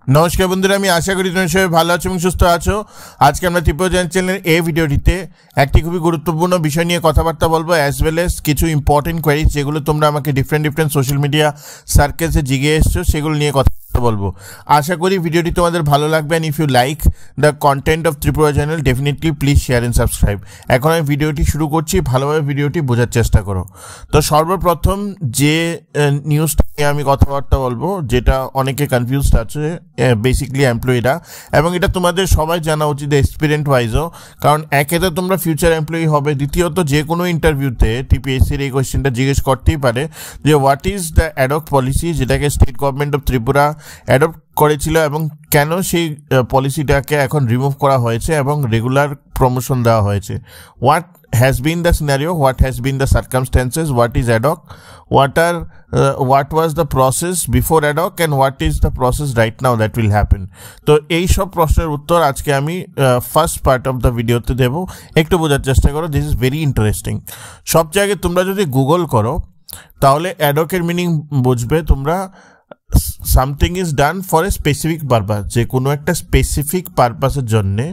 নমস্কার বন্ধুরা, আমি আশা করি তোমরা সবাই ভালো আছো এবং সুস্থ আছো। আজকে আমরা ত্রিপুরা চ্যানেলের এই ভিডিওটিতে একটি খুবই গুরুত্বপূর্ণ বিষয় নিয়ে কথাবার্তা বলবো, অ্যাজ ওয়েল এস কিছু ইম্পর্টেন্ট কোয়েরিজ যেগুলো তোমরা আমাকে ডিফারেন্ট সোশ্যাল মিডিয়া সার্কেলসে জিজ্ঞেস এসছো, সেগুলো নিয়ে কথা বলবো। আশা করি ভিডিওটি তোমাদের ভালো লাগবে। And if you like the content of Tripura channel, definitely please share and subscribe. এখন আমি ভিডিওটি শুরু করছি, ভালোভাবে ভিডিওটি বোঝার চেষ্টা করো। তো সর্বপ্রথম যে নিউজটা নিয়ে আমি কথাবার্তা বলবো, যেটা অনেকে কনফিউজড আছে বেসিকলি এমপ্লয়িরা, এবং এটা তোমাদের সবাই জানা উচিত এক্সপিরিয়েন্স ওয়াইজও, কারণ একে তো তোমরা ফিউচার এমপ্লয়ি হবে, দ্বিতীয়ত যে কোনো ইন্টারভিউতে টিপিএসসির এই কোয়েশ্চেনটা জিজ্ঞেস করতেই পারে যে what is the ad hoc policy, যেটাকে state government of Tripura adopt করেছিল এবং কেন সেই পলিসিটাকে এখন রিমুভ করা হয়েছে এবং রেগুলার প্রমোশন দেওয়া হয়েছে। What has been the scenario, what has been the circumstances, what is ad hoc, what was the process before ad hoc, and what is the process right now that will happen. তো এই সব প্রশ্নের উত্তর আজকে আমি first part of the ভিডিওতে দেবো, একটু বোঝার চেষ্টা করো। This is very interesting. সব জায়গায় তোমরা যদি গুগল করো তাহলে ad hoc এর মিনিং বুঝবে তোমরা, something is done for a specific purpose, যে কোনো একটা স্পেসিফিক পারপাসের জন্যে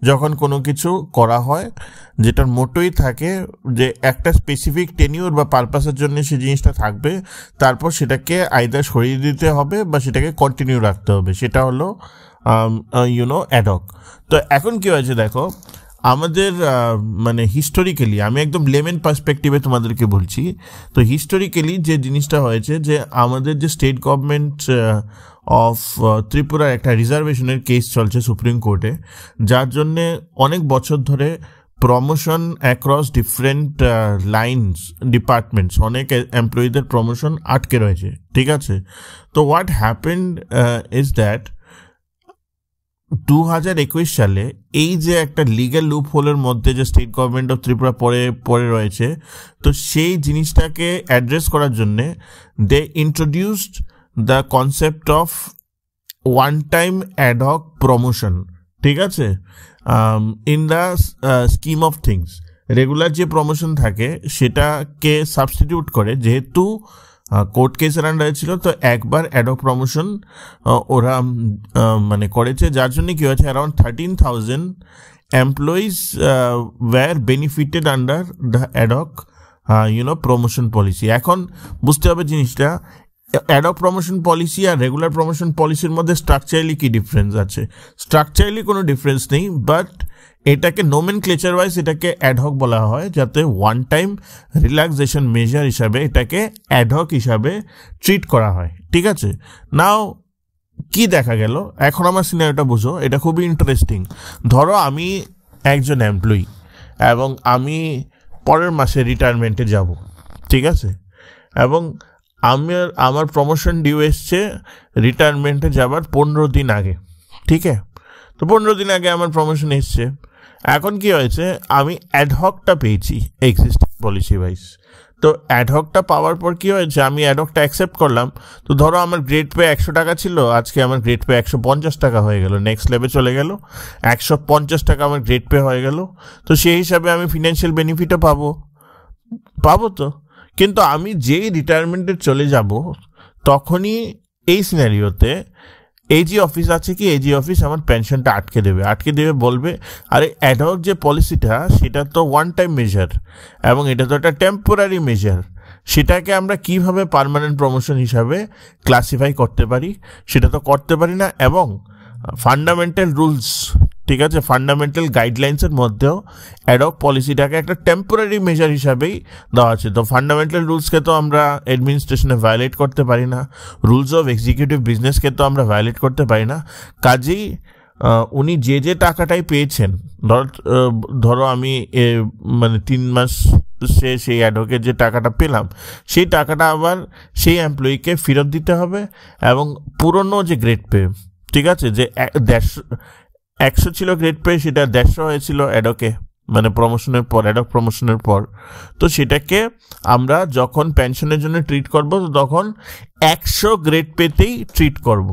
যখন কোনো কিছু করা হয়, যেটার মোটোই থাকে যে একটা স্পেসিফিক টেনিউর বা পারপাসের জন্য সেই জিনিসটা থাকবে, তারপর সেটাকে আইদার সরিয়ে দিতে হবে বা সেটাকে কন্টিনিউ রাখতে হবে, সেটা হলো অ্যাড হক। তো এখন কি হয়েছে দেখো, আমাদের মানে হিস্টোরিক্যালি, আমি একদম লেমেন পার্সপেক্টিভে তোমাদেরকে বলছি, তো হিস্টোরিক্যালি যে জিনিসটা হয়েছে যে আমাদের যে স্টেট গভর্নমেন্ট অফ ত্রিপুরার একটা রিজার্ভেশনের কেস চলছে সুপ্রিম কোর্টে, যার জন্যে অনেক বছর ধরে promotion across different lines departments, অনেক এমপ্লয়ীদের প্রমোশন আটকে রয়েছে, ঠিক আছে। তো হোয়াট হ্যাপেন্ড ইজ দ্যাট 2021 সালে এই যে একটা লিগ্যাল লুপ হোলের মধ্যে যে স্টেট গভর্নমেন্ট অফ ত্রিপুরা পড়ে রয়েছে, তো সেই জিনিসটাকে অ্যাড্রেস করার জন্যে they introduced the concept of one time ad hoc promotion, ঠিক আছে। In the scheme of things, regular যে প্রমোশন থাকে সেটাকে সাবস্টিটিউট করে, যেহেতু কোর্ট কেসের আন্ডারে ছিল, তো একবার অ্যাডক প্রমোশন ওরা মানে করেছে, যার জন্য কি হয়েছে around 13,000 employees were benefited under the ad hoc promotion policy. এখন বুঝতে হবে জিনিসটা, অ্যাডক প্রমোশন পলিসি আর রেগুলার প্রমোশন পলিসির মধ্যে স্ট্রাকচারালি কি ডিফারেন্স আছে। স্ট্রাকচারালি কোনো ডিফারেন্স নেই, বাট এটাকে নোমেনক্লেচার ওয়াইজ এটাকে অ্যাডহক বলা হয়, যাতে ওয়ান টাইম রিল্যাক্সেশন মেজার হিসাবে এটাকে অ্যাডহক হিসাবে ট্রিট করা হয়, ঠিক আছে। নাও কি দেখা গেল, এখন আমার সিনারিওটা বুঝো, এটা খুবই ইন্টারেস্টিং। ধরো আমি একজন এমপ্লয়ি এবং আমি পরের মাসে রিটায়ারমেন্টে যাব, ঠিক আছে, এবং আমার প্রমোশন ডিউ এসছে রিটায়ারমেন্টে যাবার 15 দিন আগে, ঠিক আছে। তো 15 দিন আগে আমার প্রমোশন এসছে। এখন কি হয়েছে, আমি অ্যাডহকটা পেয়েছি এক্সিস্টিং পলিসি ওয়াইজ। তো অ্যাডহকটা পাওয়ার পর কি হয়েছে, আমি অ্যাডহকটা অ্যাকসেপ্ট করলাম। তো ধরো আমার গ্রেড পে 100 টাকা ছিল, আজকে আমার গ্রেড পে 150 টাকা হয়ে গেল, নেক্সট লেভেল চলে গেল, 150 টাকা আমার গ্রেড পে হয়ে গেল। তো সেই হিসাবে আমি ফিনান্সিয়াল বেনিফিটও পাবো তো। কিন্তু আমি যেই রিটায়ারমেন্টে চলে যাব, তখনই এই সিনারিওতে এজি অফিস আছে কি, এজি অফিস আমার পেনশনটা আটকে দেবে, বলবে আরে অ্যাডহক যে পলিসিটা সেটা তো ওয়ান টাইম মেজার এবং এটা তো একটা টেম্পোরারি মেজার, সেটাকে আমরা কিভাবে পার্মানেন্ট প্রমোশন হিসাবে ক্লাসিফাই করতে পারি, সেটা তো করতে পারি না। এবং ফান্ডামেন্টাল রুলস, ঠিক আছে, ফান্ডামেন্টাল গাইডলাইন্সের মধ্যেও অ্যাডহক পলিসিটাকে একটা টেম্পোরারি মেজার হিসাবেই দেওয়া আছে। তো ফান্ডামেন্টাল রুলসকে তো আমরা অ্যাডমিনিস্ট্রেশনে ভায়োলেট করতে পারি না, রুলস অফ এক্সিকিউটিভ বিজনেসকে তো আমরা ভায়োলেট করতে পারি না। কাজেই উনি যে টাকাটাই পেয়েছেন, ধরো আমি মানে 3 মাস সেই অ্যাডহকের যে টাকাটা পেলাম, সেই টাকাটা আবার সেই এমপ্লয়িকে ফেরত দিতে হবে, এবং পুরনো যে গ্রেড পে, ঠিক আছে, যে 100 ছিল গ্রেড পে, সেটা 150 হয়েছিল অ্যাডকে, মানে প্রমোশনের পর, অ্যাডক প্রমোশনের পর। তো সেটাকে আমরা যখন পেনশনের জন্য ট্রিট করব, তো তখন 100 গ্রেড পেতেই ট্রিট করব।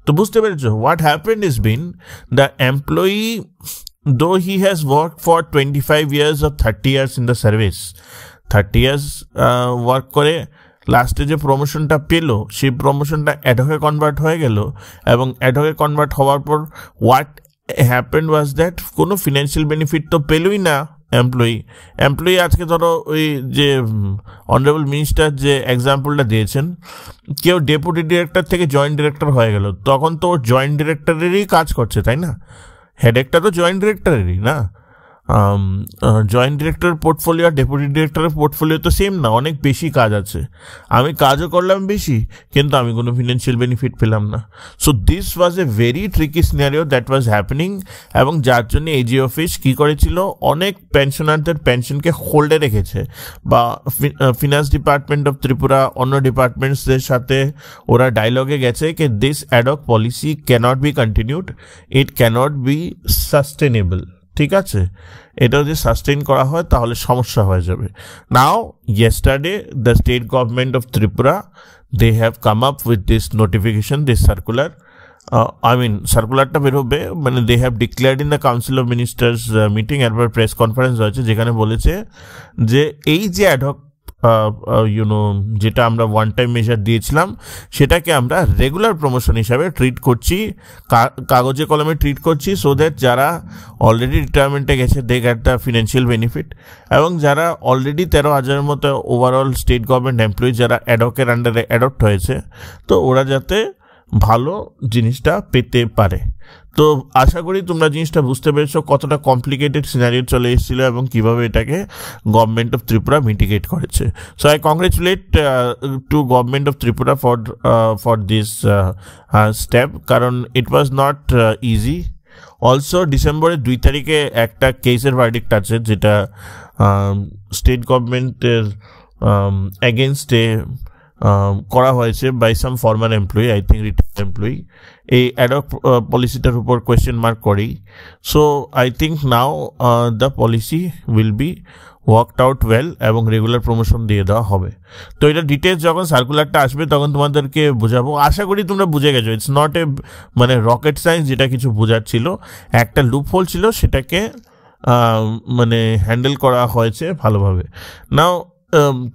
তো বুঝতে পেরেছো, what happened is been the employee, though he has work for 25 years or 30 years in the service, 30 years work করে লাস্টে যে প্রমোশনটা পেলো সেই প্রমোশনটা অ্যাডহকে কনভার্ট হয়ে গেল, এবং অ্যাডহকে কনভার্ট হওয়ার পর হোয়াট হ্যাপেন্ড ওয়াজ দ্যাট কোনো ফিনান্সিয়াল বেনিফিট তো পেলই না এমপ্লয়ি। আজকে ধরো ওই যে অনারেবল মিনিস্টার যে এক্সাম্পলটা দিয়েছেন, কেউ ডেপুটি ডিরেক্টর থেকে জয়েন্ট ডিরেক্টর হয়ে গেল, তখন তো জয়েন্ট ডিরেক্টরেরই কাজ করছে, তাই না? হেডেকটা তো জয়েন্ট ডিরেক্টরেরই না। জয়েন্ট ডিরেক্টরের পোর্টফোলিও আর ডেপুটি ডিরেক্টরের পোর্টফোলিও তো সেম না, অনেক বেশি কাজ আছে। আমি কাজও করলাম বেশি, কিন্তু আমি কোনো ফিনান্সিয়াল বেনিফিট পেলাম না। So this was a very tricky scenario that was happening, এবং যার জন্য এজি অফিস কী করেছিল, অনেক পেনশনারদের পেনশনকে হোল্ডে রেখেছে, বা ফিনান্স ডিপার্টমেন্ট অফ ত্রিপুরা অন্য ডিপার্টমেন্টসদের সাথে ওরা ডায়লগে গেছে কি this ad hoc policy cannot be continued, it cannot be sustainable. ঠিক আছে, এটা যদি সাস্টেইন করা হয় তাহলে সমস্যা হয়ে যাবে। Now yesterday the state government of Tripura they have come up with this notification, this circular. সার্কুলারটা বেরোবে, মানে they have declared in the council of ministers meeting, একবার প্রেস কনফারেন্স হয়েছে যেখানে বলেছে যে এই যে অ্যাডহক যেটা আমরা ওয়ান টাইম মেজার দিয়েছিলাম সেটাকে আমরা রেগুলার প্রমোশন হিসাবে ট্রিট করছি, কাগজে কলমে ট্রিট করছি, সো দ্যাট যারা অলরেডি রিটায়ারমেন্টে গেছে they get the financial benefit, এবং যারা অলরেডি 13,000-এর মতো ওভারঅল স্টেট গভর্নমেন্ট এমপ্লয়ি যারা অ্যাডহকের আন্ডারে অ্যাডপ্ট হয়েছে, তো ওরা যাতে ভালো জিনিসটা পেতে পারে। তো আশা করি তোমরা জিনিসটা বুঝতে পেরেছো কতটা কমপ্লিকেটেড সিনারিও চলে এসেছিল এবং কিভাবে এটাকে গভর্নমেন্ট অফ ত্রিপুরা মিটিগেট করেছে। So I congratulate two government of Tripura for this step, কারণ ইট ওয়াজ নট ইজি। অলসো ডিসেম্বরের 2 তারিখে একটা কেসের ভার্ডিক্ট আছে যেটা স্টেট গভর্নমেন্টের এগেনস্টে করা হয়েছে by some former employee, I think retired employee, এই অ্যাডহক পলিসিটার উপর কোয়েশ্চেন মার্ক করেই। So I think now the policy will be worked out well এবং রেগুলার প্রমোশন দিয়ে দেওয়া হবে। তো এটা ডিটেলস যখন সার্কুলারটা আসবে তখন তোমাদেরকে বোঝাবো। আশা করি তোমরা বুঝে গেছো, ইটস নট এ মানে রকেট সায়েন্স, যেটা কিছু বোঝার ছিল, একটা লুপ হোল ছিল, সেটাকে মানে হ্যান্ডেল করা হয়েছে ভালোভাবে। নাও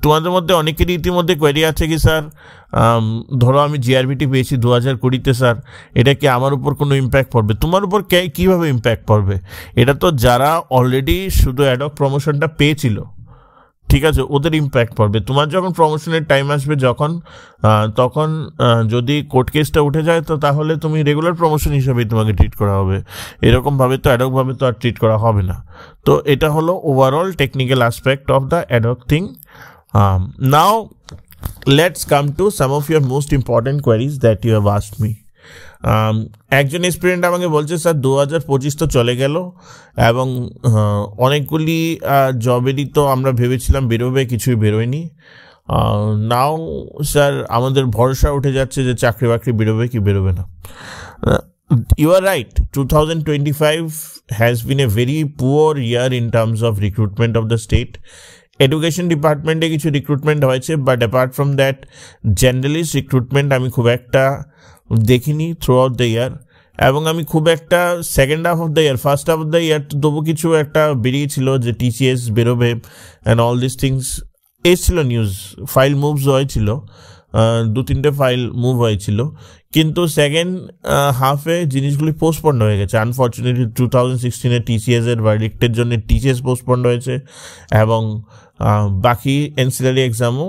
তোমাদের মধ্যে অনেকেরই ইতিমধ্যে কোয়েরি আছে কি স্যার, ধরো আমি জিআরবিটি পেয়েছি 2020-তে স্যার, এটা কি আমার উপর কোনো ইম্প্যাক্ট পড়বে? তোমার উপর কীভাবে ইম্প্যাক্ট পড়বে? এটা তো যারা অলরেডি শুধু অ্যাডহক প্রমোশনটা পেয়েছিল, ঠিক আছে, ওদের ইম্প্যাক্ট পড়বে। তোমার যখন প্রমোশনের টাইম আসবে তখন যদি কোর্ট কেসটা উঠে যায় তো তাহলে তুমি রেগুলার প্রমোশন হিসাবেই তোমাকে ট্রিট করা হবে, এরকমভাবে তো অ্যাডহকভাবে তো আর ট্রিট করা হবে না। তো এটা হলো overall technical aspect of the ad hoc thing. Now let's come to some of your most important queries that you have asked me. একজন স্টুডেন্ট আমাকে বলছে স্যার 2025 তো চলে গেল এবং অনেকগুলি জবেরই তো আমরা ভেবেছিলাম বেরোবে, কিছুই বেরোয়নি। নাও স্যার আমাদের ভরসা উঠে যাচ্ছে যে চাকরি বাকরি বেরোবে কি বেরোবে না। You are right, 2025 has been a very poor year in terms of recruitment of the state. Education ডিপার্টমেন্টে কিছু রিক্রুটমেন্ট হয়েছে, but apart from that generalist recruitment আমি খুব একটা দেখিনি থ্রু আউট দ্য ইয়ার, এবং আমি খুব একটা second half of the year, first half of the year তবু কিছু একটা বেরিয়েছিল যে টিসিএস বেরোবে অ্যান্ড অল দিস থিংস এসছিল, নিউজ ফাইল মুভস হয়েছিল, 2-3টে ফাইল মুভ হয়েছিল, কিন্তু সেকেন্ড হাফে জিনিসগুলি পোস্টপন্ড হয়ে গেছে। আনফর্চুনেটলি 2016-এ টিসিএসের ভার্ডিক্টের জন্য টিসিএস পোস্টপন্ড হয়েছে, এবং বাকি এনসিলারি এক্সামও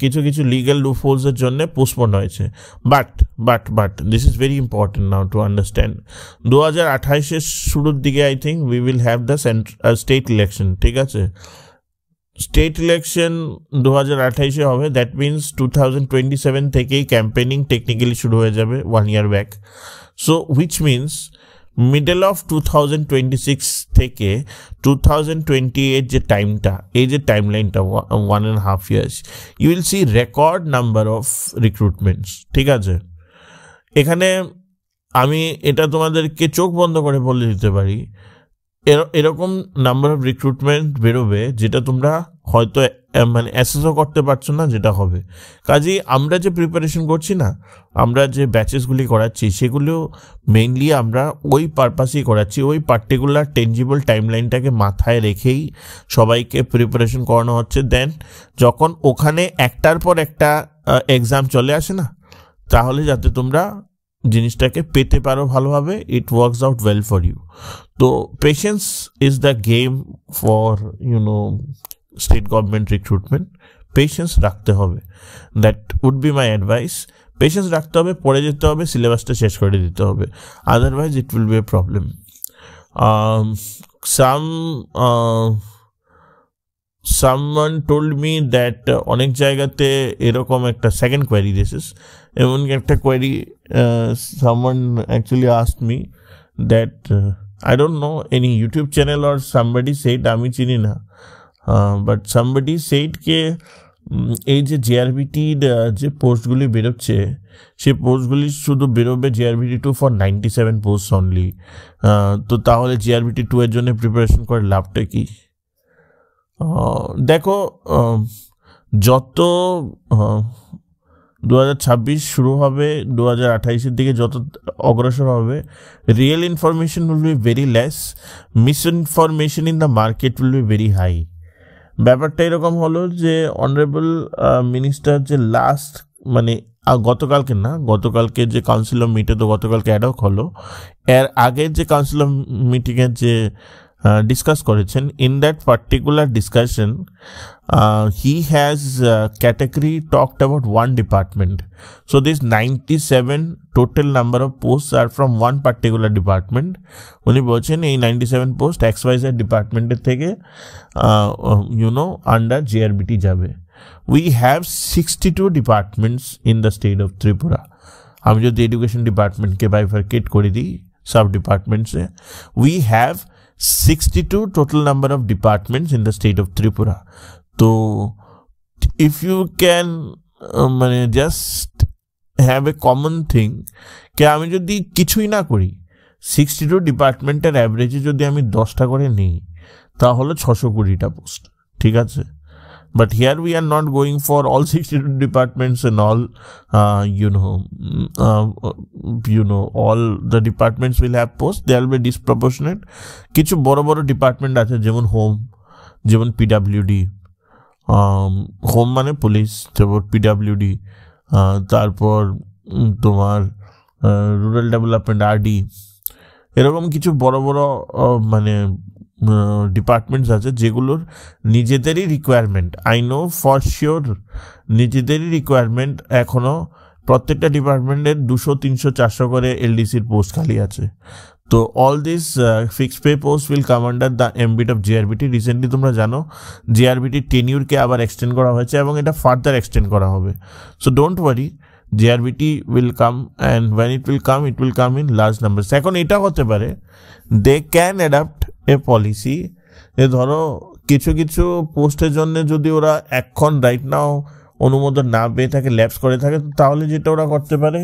কিছু কিছু লিগ্যাল লুপহোলসের জন্য পোস্টপন্ড হয়েছে। But this is very important now to understand. 2028-এর শুরুর দিকে I think we will have the state election, ঠিক আছে? স্টেট ইলেকশন 2028-এ হবে, দ্যাট মিনস 2027 থেকেই ক্যাম্পেনিং টেকনিক্যালি শুরু হয়ে যাবে 1 year back. So which means middle of 2026 থেকে 2028 যে টাইমটা, এই যে টাইম লাইনটা 1.5 years, you will see record number of recruitments, ঠিক আছে? এখানে আমি এটা তোমাদেরকে চোখ বন্ধ করে বলে দিতে পারি, এরকম নাম্বার অফ রিক্রুটমেন্ট বেরোবে যেটা তোমরা হয়তো মানে অ্যাসেসও করতে পারছো না যেটা হবে। কাজেই আমরা যে প্রিপারেশন করছি না, আমরা যে ব্যাচেসগুলি করাচ্ছি সেগুলো মেইনলি আমরা ওই পারপাসেই করাচ্ছি, ওই পার্টিকুলার টেনজিবল টাইমলাইনটাকে মাথায় রেখেই সবাইকে প্রিপারেশন করানো হচ্ছে। দেন যখন ওখানে একটার পর একটা এক্সাম চলে আসে না, তাহলে যাতে তোমরা জিনিসটাকে পেতে পারো ভালোভাবে, it works out well for you. তো patience is the game for state government recruitment. Patience রাখতে হবে, that would be my advice. Patience রাখতে হবে, পড়ে যেতে হবে, সিলেবাসটা শেষ করে দিতে হবে, otherwise it will B A problem. someone told me that অনেক জায়গাতে এরকম একটা সেকেন্ড কোয়ারি দিয়েছিস, এমন একটা query someone actually asked me that I don't know any YouTube channel or somebody said, আমি চিনি না, but somebody said কে এই যে জিআরবিটির যে পোস্টগুলি বেরোচ্ছে, সেই পোস্টগুলি শুধু বেরোবে জিআরবিটি 2 ফর 97 পোস্ট অনলি। তো তাহলে জিআরবিটি 2 এর জন্য প্রিপারেশন করে লাভটা কি? দেখো, যত 2026 শুরু হবে, 2028-এর দিকে যত অগ্রসর হবে, real information will be very less, misinformation in the market will be very high. ব্যাপারটা এরকম হলো যে অনারেবল মিনিস্টার যে লাস্ট মানে গতকালকে যে কাউন্সিল অফ মিটে, তো গতকালকে অ্যাডক হলো, এর আগের যে কাউন্সিল অফ মিটিংয়ের যে ডিসকাস করেছেন, in that particular discussion he has category talked about one department. So this 97 total number of posts are from one particular department. উনি বলছেন এই 97 পোস্ট XYZ ডিপার্টমেন্টের থেকে আন্ডার JRBT যাবে। We have 62 departments in the state of Tripura. আমি যদি education ডিপার্টমেন্টকে bifurcate করে দিই sub ডিপার্টমেন্টসে, we have 62 total number of departments in the state of Tripura. So if you can just have a common thing, কে আমি যদি কিছুই না করি, 62 ডিপার্টমেন্টের অ্যাভারেজে যদি আমি 10টা করে নিই, তাহলে 620টা পোস্ট, ঠিক আছে? But here we are not going for all 62 departments and all, all the departments will have posts. They will be disproportionate. কিছু বড় বড় ডিপার্টমেন্ট আছে, যেমন হোম, যেমন PWD, হোম মানে পুলিশ, তারপর PWD, তারপর তোমার রুরাল ডেভেলপমেন্ট RD, এরকম কিছু বড় বড় ডিপার্টমেন্টস আছে যেগুলোর নিজেদেরই requirement, I know for sure নিজেদেরই রিকোয়ারমেন্ট, এখনও প্রত্যেকটা ডিপার্টমেন্টের 200, 300, 400 করে LDCর পোস্ট খালি আছে। তো all this fixed pay post will come under the ambit of GRBT. Recently তোমরা জানো জিআরবিটির টেনিউরকে আবার এক্সটেন্ড করা হয়েছে এবং এটা ফার্দার এক্সটেন্ড করা হবে। So don't worry, GRBT will come, and when it will come in large numbers. এখন এটা হতে পারে they can adapt a policy, ধরো কিছু কিছু পোস্টের জন্য যদি ওরা এখন রাইট নাও অনুমোদন না পেয়ে থাকে, ল্যাপস করে থাকে, তাহলে যেটা ওরা করতে পারে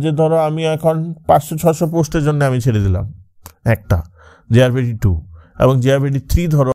যে ধরো আমি এখন 500-600 পোস্টের জন্য আমি ছেড়ে দিলাম একটা জিআরবিটি 2, এবং জিআরবিটি 3 ধরো